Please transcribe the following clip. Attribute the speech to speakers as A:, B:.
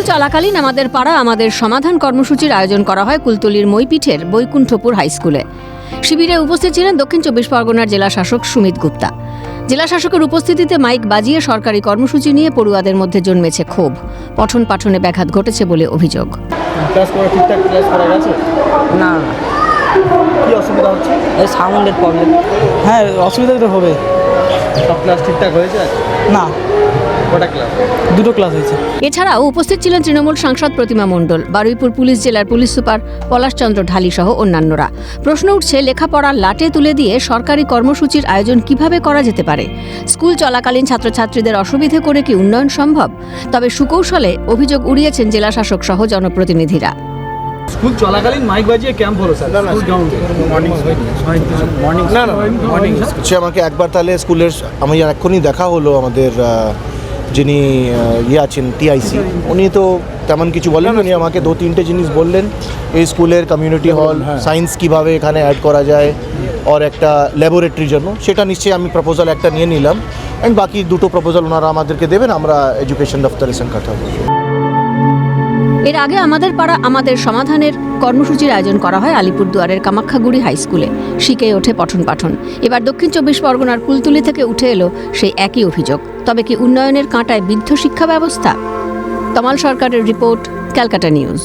A: চলাকালীন আমাদের পাড়া আমাদের সমাধান কর্মসূচির আয়োজন করা হয় কুলতলির মইপিঠের বৈকুণ্ঠপুর হাই স্কুলে। শিবিরে উপস্থিত ছিলেন দক্ষিণ চব্বিশ পরগনার জেলা শাসক সুমিত গুপ্তা। জেলা শাসকের উপস্থিতিতে মাইক বাজিয়ে সরকারি কর্মসূচি নিয়ে পড়ুয়াদের মধ্যে জন্মেছে ক্ষোভ। পঠন পাঠনে ব্যাঘাত ঘটেছে বলে অভিযোগ।
B: ক্লাস করা ঠিকঠাক ক্লাস করা গেছে?
C: না
B: কি অসুবিধা হচ্ছে?
C: এই সাউন্ডের প্রবলেম।
B: হ্যাঁ, অসুবিধা তো হবে। সব ক্লাস ঠিকঠাক হয়েছে?
C: না,
B: কটা ক্লাস?
C: দুটো ক্লাস হয়েছে।
A: এছাড়াও উপস্থিত ছিলেন তৃণমূল সাংসদ প্রতিমা মণ্ডল, বারুইপুর পুলিশ জেলার পুলিশ সুপার পলাশচন্দ্র ঢালি সহ অন্যান্যরা। প্রশ্ন উঠছে, লেখাপড়ার লাটে তুলে দিয়ে সরকারি কর্মসূচির আয়োজন কিভাবে করা যেতে পারে? স্কুল চলাকালীন ছাত্রছাত্রীদের অসুবিধে করে কি উন্নয়ন সম্ভব? তবে সুকৌশলে অভিযোগ উড়িয়েছেন জেলা শাসক সহ জনপ্রতিনিধিরা।
B: স্কুল চলাকালীন মাইক বাজিয়ে ক্যাম্প হলো স্যার? মর্নিং
D: সে আমাকে একবার তাহলে স্কুলের আমি এক্ষুনি দেখা হলো আমাদের যিনি আছেন টিআইসি, উনি তো তেমন কিছু বলেন, উনি আমাকে 2-3টে জিনিস বললেন। এই স্কুলের কমিউনিটি হল, সায়েন্স কিভাবে এখানে অ্যাড করা যায়, আর একটা ল্যাবরেটরির জন্য, সেটা নিশ্চয়ই আমি প্রপোজাল একটা নিয়ে নিলাম। অ্যান্ড বাকি দুটো প্রপোজাল ওনারা আমাদেরকে দেবেন, আমরা এডুকেশন দপ্তরের সঙ্গে কথা বলব।
A: এর আগে আমাদের পাড়া আমাদের সমাধানের কর্মসূচির আয়োজন করা হয় আলিপুরদুয়ারের কামাখ্যাগুড়ি হাই স্কুলে। শিখে ওঠে পঠন পাঠন। এবার দক্ষিণ চব্বিশ পরগনার কুলতলি থেকে উঠে এলো সেই একই অভিযোগ। তবে কি উন্নয়নের কাঁটায় বিদ্ধ শিক্ষা ব্যবস্থা? তমাল সরকারের রিপোর্ট, ক্যালকাটা নিউজ।